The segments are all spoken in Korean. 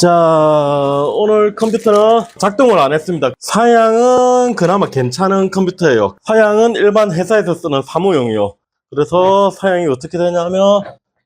자, 오늘 컴퓨터는 작동을 안 했습니다. 사양은 그나마 괜찮은 컴퓨터예요. 사양은 일반 회사에서 쓰는 사무용이요. 그래서 사양이 어떻게 되냐면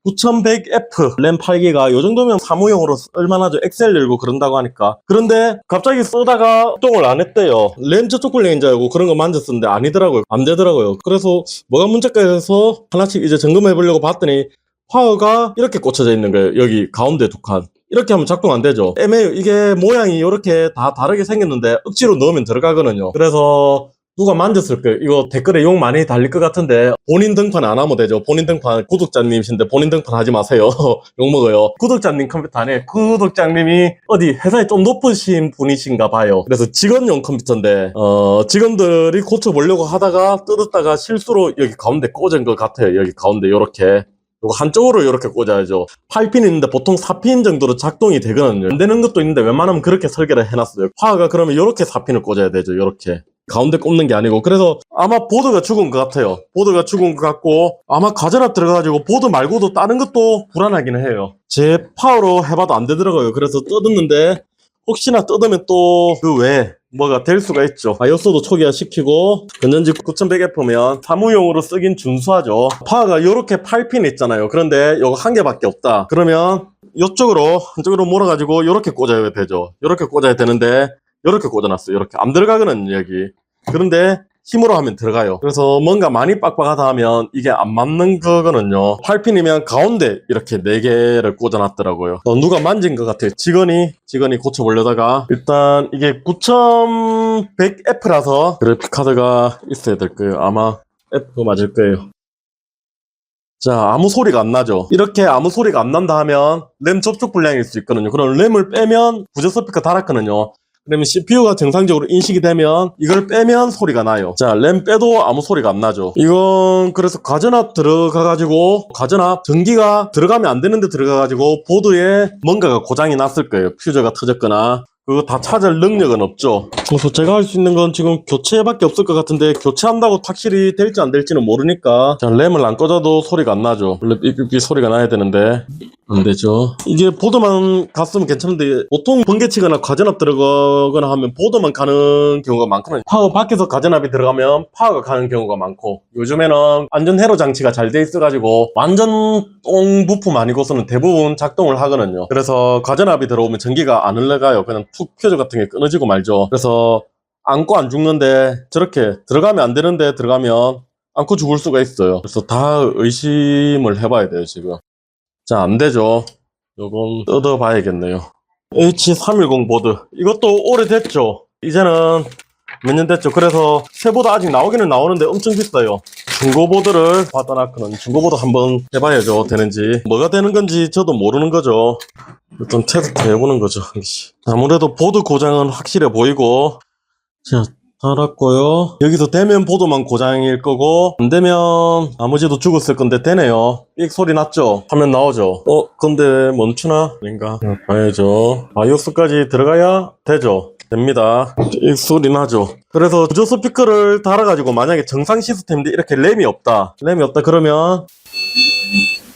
9100F 램 8기가 요 정도면 사무용으로 쓸만하죠. 엑셀 열고 그런다고 하니까. 그런데 갑자기 쓰다가 작동을 안 했대요. 램 저쪽 불량인 줄 알고 그런 거 만졌었는데 아니더라고요. 안 되더라고요. 그래서 뭐가 문제일까 해서 하나씩 이제 점검해 보려고 봤더니 파워가 이렇게 꽂혀져 있는 거예요. 여기 가운데 두 칸. 이렇게 하면 작동 안 되죠. 애매해요. 이게 모양이 이렇게 다 다르게 생겼는데 억지로 넣으면 들어가거든요. 그래서 누가 만졌을 거예요. 이거 댓글에 욕 많이 달릴 것 같은데 본인 등판 안 하면 되죠. 본인 등판 구독자님이신데 본인 등판 하지 마세요. 욕 먹어요. 구독자님 컴퓨터 안에 구독자님이 어디 회사에 좀 높으신 분이신가 봐요. 그래서 직원용 컴퓨터인데 직원들이 고쳐보려고 하다가 뜯었다가 실수로 여기 가운데 꽂은 것 같아요. 여기 가운데 요렇게 이거 한쪽으로 이렇게 꽂아야죠. 8핀 있는데 보통 4핀 정도로 작동이 되거든요. 안 되는 것도 있는데 웬만하면 그렇게 설계를 해놨어요. 파워가 그러면 이렇게 4핀을 꽂아야 되죠. 이렇게 가운데 꼽는 게 아니고. 그래서 아마 보드가 죽은 것 같아요. 보드가 죽은 것 같고 아마 가전압 들어가가지고 보드 말고도 다른 것도 불안하긴 해요. 제 파워로 해봐도 안 되더라고요. 그래서 뜯었는데 혹시나 뜯으면 또 그 외에 뭐가 될 수가 있죠. 바이오스도 초기화 시키고 건전지 9100F면 사무용으로 쓰긴 준수하죠. 파워가 이렇게 8핀 있잖아요. 그런데 이거 한 개밖에 없다. 그러면 이쪽으로 한쪽으로 몰아가지고 이렇게 꽂아야 되죠. 이렇게 꽂아야 되는데 이렇게 꽂아놨어요. 이렇게 안 들어가거든요. 여기. 그런데 힘으로 하면 들어가요. 그래서 뭔가 많이 빡빡하다 하면 이게 안 맞는 거거든요. 8핀이면 가운데 이렇게 4개를 꽂아놨더라고요. 누가 만진 것 같아요. 직원이 고쳐보려다가 일단 이게 9100F라서 그래픽카드가 있어야 될 거예요. 아마 F 맞을 거예요. 자, 아무 소리가 안 나죠. 이렇게 아무 소리가 안 난다 하면 램 접촉 불량일 수 있거든요. 그럼 램을 빼면 부저 스피커 달았거든요. 그러면 CPU가 정상적으로 인식이 되면 이걸 빼면 소리가 나요. 자, 램 빼도 아무 소리가 안 나죠. 이건 그래서 가전압 들어가가지고 가전압 전기가 들어가면 안 되는데 들어가가지고 보드에 뭔가가 고장이 났을 거예요. 퓨저가 터졌거나 그거 다 찾을 능력은 없죠. 그래서 제가 할 수 있는 건 지금 교체밖에 없을 것 같은데 교체한다고 확실히 될지 안 될지는 모르니까 자, 램을 안 꽂아도 소리가 안 나죠. 원래 삐삐삐 소리가 나야 되는데 안 되죠. 이게 보드만 갔으면 괜찮은데 보통 번개치거나 가전압 들어가거나 하면 보드만 가는 경우가 많거든요. 파워 밖에서 가전압이 들어가면 파워가 가는 경우가 많고 요즘에는 안전 회로 장치가 잘 돼 있어가지고 완전 똥 부품 아니고서는 대부분 작동을 하거든요. 그래서 가전압이 들어오면 전기가 안 흘러가요. 그냥 툭 퓨즈 같은 게 끊어지고 말죠. 그래서 안고 안 죽는데 저렇게 들어가면 안 되는데 들어가면 안고 죽을 수가 있어요. 그래서 다 의심을 해봐야 돼요 지금. 자, 안 되죠. 요건 뜯어봐야겠네요. H310 보드. 이것도 오래됐죠. 이제는 몇 년 됐죠. 그래서 새 보드 아직 나오기는 나오는데 엄청 비싸요. 중고 보드를 받아놨거든. 중고 보드 한번 해봐야죠. 되는지. 뭐가 되는 건지 저도 모르는 거죠. 일단 테스트 해보는 거죠. 아무래도 보드 고장은 확실해 보이고. 자, 달았고요. 여기서 되면 보드만 고장일 거고 안 되면 나머지도 죽었을 건데 되네요. 삑 소리 났죠? 화면 나오죠? 근데 멈추나? 아닌가? 봐야죠. 바이오스까지 들어가야 되죠? 됩니다. 삑 소리 나죠? 그래서 부저 스피커를 달아가지고 만약에 정상 시스템인데 이렇게 램이 없다 그러면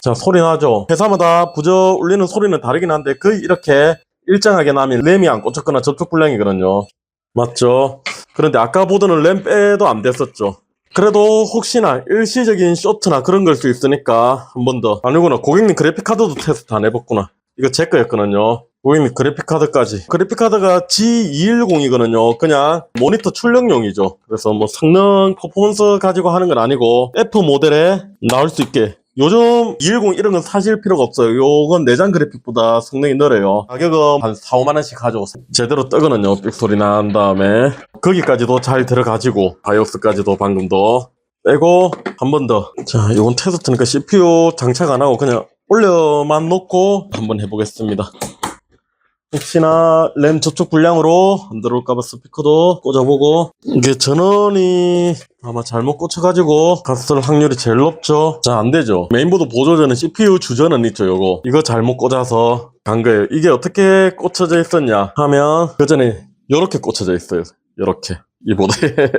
자, 소리 나죠? 회사마다 부저 울리는 소리는 다르긴 한데 거의 이렇게 일정하게 나면 램이 안 꽂혔거나 접촉 불량이거든요. 맞죠? 그런데 아까 보드는 램 빼도 안 됐었죠. 그래도 혹시나 일시적인 쇼트나 그런 걸 수 있으니까 한 번 더. 아니구나, 고객님 그래픽카드도 테스트 안 해봤구나. 이거 제 거였거든요. 고객님 그래픽카드까지. 그래픽카드가 G210이거든요. 그냥 모니터 출력용이죠. 그래서 뭐 성능 퍼포먼스 가지고 하는 건 아니고 F 모델에 나올 수 있게. 요즘 210 이런 건 사실 필요가 없어요. 요건 내장 그래픽보다 성능이 느려요. 가격은 한 4, 5만원씩 가지고 제대로 뜨거든요. 삑소리 난 다음에 거기까지도 잘 들어가지고 바이오스까지도 방금도 빼고 한 번 더. 자, 요건 테스트니까 CPU 장착 안 하고 그냥 올려만 놓고 한번 해보겠습니다. 혹시나 램 접촉 불량으로 안 들어올까봐 스피커도 꽂아보고. 이게 전원이 아마 잘못 꽂혀가지고 갔을 확률이 제일 높죠. 자, 안되죠. 메인보드 보조전은 CPU 주전은 있죠. 이거 잘못 꽂아서 간 거예요. 이게 어떻게 꽂혀져 있었냐 하면 그 전에 요렇게 꽂혀져 있어요. 요렇게 이 보드에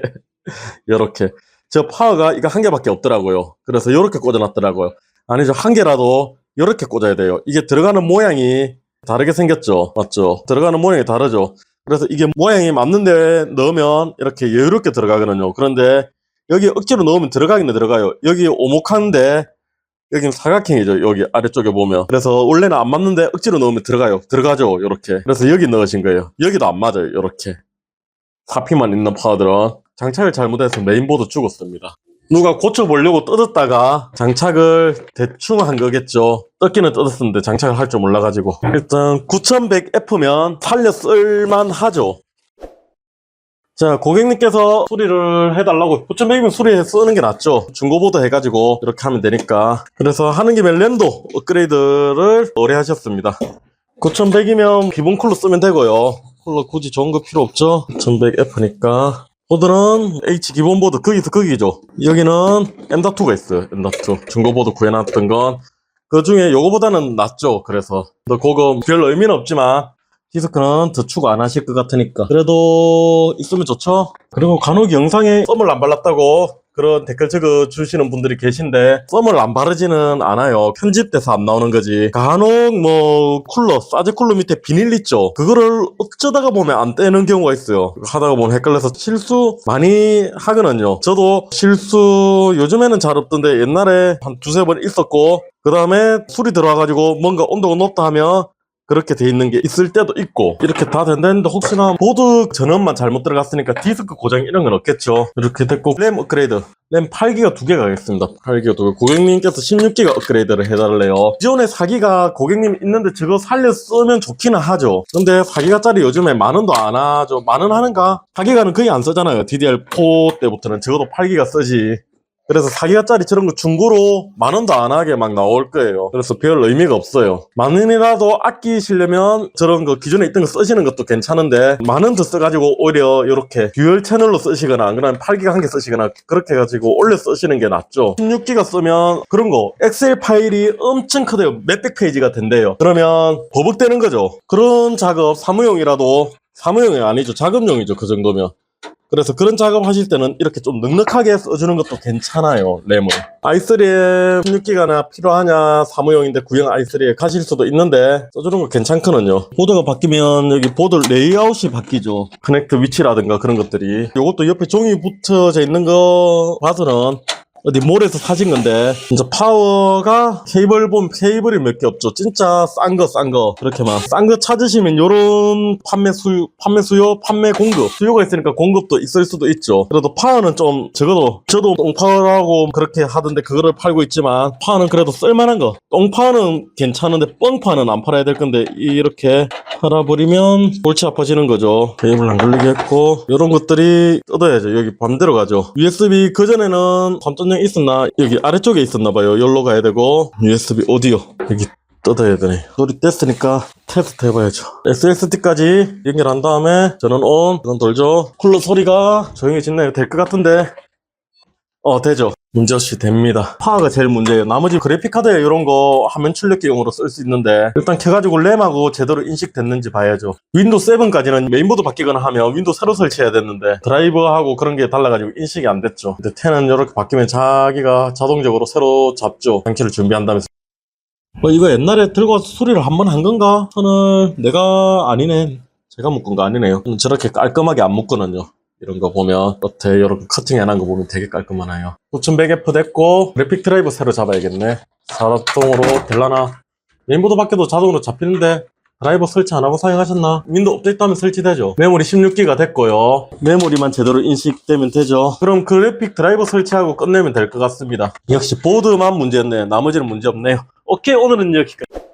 요렇게 저 파워가 이거 한 개밖에 없더라고요. 그래서 요렇게 꽂아놨더라고요. 아니죠, 한 개라도 요렇게 꽂아야 돼요. 이게 들어가는 모양이 다르게 생겼죠. 맞죠? 들어가는 모양이 다르죠. 그래서 이게 모양이 맞는데 넣으면 이렇게 여유롭게 들어가거든요. 그런데 여기 억지로 넣으면 들어가기는 들어가요. 여기 오목한데 여기는 사각형이죠. 여기 아래쪽에 보면. 그래서 원래는 안 맞는데 억지로 넣으면 들어가요. 들어가죠. 이렇게. 그래서 여기 넣으신 거예요. 여기도 안 맞아요. 이렇게. 4P만 있는 파워들은 장착을 잘못해서 메인보드 죽었습니다. 누가 고쳐보려고 뜯었다가 장착을 대충 한 거겠죠. 뜯기는 뜯었었는데 장착을 할 줄 몰라가지고. 일단 9100F면 살려 쓸만 하죠. 자, 고객님께서 수리를 해달라고 9100이면 수리해 쓰는 게 낫죠. 중고보드 해가지고 이렇게 하면 되니까. 그래서 하는 김에 램도 업그레이드를 의뢰하셨습니다. 9100이면 기본 쿨러 쓰면 되고요. 쿨러 굳이 좋은 거 필요 없죠. 9100F니까 보드는 H 기본 보드 거기서 거기죠. 여기는 M.2가 있어요. M.2 중고보드 구해놨던 건 그 중에 요거보다는 낫죠. 그래서 그거 별 의미는 없지만 디스크는 더 추가 안 하실 것 같으니까 그래도 있으면 좋죠. 그리고 간혹 영상에 썸을 안 발랐다고 그런 댓글 적어주시는 분들이 계신데 썸을 안 바르지는 않아요. 편집돼서 안 나오는 거지. 간혹 뭐 쿨러, 사제 쿨러 밑에 비닐 있죠. 그거를 어쩌다가 보면 안 떼는 경우가 있어요. 하다가 보면 헷갈려서 실수 많이 하거든요. 저도 실수 요즘에는 잘 없던데 옛날에 한 두세 번 있었고 그 다음에 술이 들어와가지고 뭔가 온도가 높다 하면 그렇게 돼 있는 게 있을 때도 있고 이렇게 다 된다는데 혹시나 보드 전원만 잘못 들어갔으니까 디스크 고장 이런 건 없겠죠. 이렇게 됐고 램 업그레이드 램 8기가 2개 가겠습니다. 8기가 2개. 고객님께서 16기가 업그레이드를 해달래요. 기존에 4기가 고객님 있는데 저거 살려 쓰면 좋기는 하죠. 근데 4기가짜리 요즘에 만원도 안 하죠. 만원 하는가? 4기가는 거의 안 쓰잖아요. DDR4 때부터는 적어도 8기가 쓰지. 그래서 4기가짜리 저런 거 중고로 만원도 안 하게 막 나올 거예요. 그래서 별 의미가 없어요. 만원이라도 아끼시려면 저런 거 기존에 있던 거 쓰시는 것도 괜찮은데 만원 더 써가지고 오히려 이렇게 듀얼 채널로 쓰시거나 안 그러면 8기가 한 개 쓰시거나 그렇게 해가지고 올려 쓰시는 게 낫죠. 16기가 쓰면 그런 거 엑셀 파일이 엄청 크대요. 몇백 페이지가 된대요. 그러면 버벅대는 거죠. 그런 작업 사무용이라도 사무용이 아니죠. 작업용이죠. 그 정도면. 그래서 그런 작업 하실 때는 이렇게 좀 넉넉하게 써주는 것도 괜찮아요. 램을 i3에 16기가나 필요하냐 사무용인데 구형 i3에 가실 수도 있는데 써주는 거 괜찮거든요. 보드가 바뀌면 여기 보드 레이아웃이 바뀌죠. 커넥트 위치라든가 그런 것들이. 이것도 옆에 종이 붙어져 있는 거 봐서는 어디 몰에서 사신 건데 진짜 파워가 케이블 보면 케이블이 몇 개 없죠. 진짜 싼 거 그렇게만 싼 거 찾으시면 요런 판매 수요 판매 공급 수요가 있으니까 공급도 있을 수도 있죠. 그래도 파워는 좀 적어도 저도 똥파워라고 그렇게 하던데 그거를 팔고 있지만 파워는 그래도 쓸만한 거. 똥파워는 괜찮은데 뻥파워는 안 팔아야 될 건데 이렇게 팔아버리면 골치 아파지는 거죠. 케이블 안 걸리게 했고 요런 것들이 뜯어야죠. 여기 반대로 가죠. USB 그전에는 감전용 있었나? 여기 아래쪽에 있었나봐요. 여기로 가야 되고 USB 오디오 여기 뜯어야 되네. 소리 뗐으니까 테스트 해봐야죠. SSD까지 연결한 다음에 전원 온, 전원 돌죠. 쿨러 소리가 조용해지네요. 될 것 같은데 되죠. 문제없이 됩니다. 파워가 제일 문제예요. 나머지 그래픽카드에 이런 거 화면 출력기용으로 쓸 수 있는데 일단 켜가지고 램하고 제대로 인식됐는지 봐야죠. 윈도우 7까지는 메인보드 바뀌거나 하면 윈도우 새로 설치해야 됐는데 드라이버하고 그런 게 달라가지고 인식이 안 됐죠. 근데 10은 이렇게 바뀌면 자기가 자동적으로 새로 잡죠. 장치를 준비한다면서. 이거 옛날에 들고 와서 수리를 한 번 한 건가? 저는 내가 아니네. 제가 묶은 거 아니네요. 저렇게 깔끔하게 안 묶거든요. 이런 거 보면 겉에 이렇게 커팅 해놓은 거 보면 되게 깔끔하네요. 9100F 됐고 그래픽 드라이버 새로 잡아야겠네. 자동으로 될라나? 메인보드 밖에도 자동으로 잡히는데 드라이버 설치 안 하고 사용하셨나? 윈도우 업데이트하면 설치되죠. 메모리 16기가 됐고요. 메모리만 제대로 인식되면 되죠. 그럼 그래픽 드라이버 설치하고 끝내면 될 것 같습니다. 역시 보드만 문제였네. 나머지는 문제 없네요. 오케이, 오늘은 여기까지.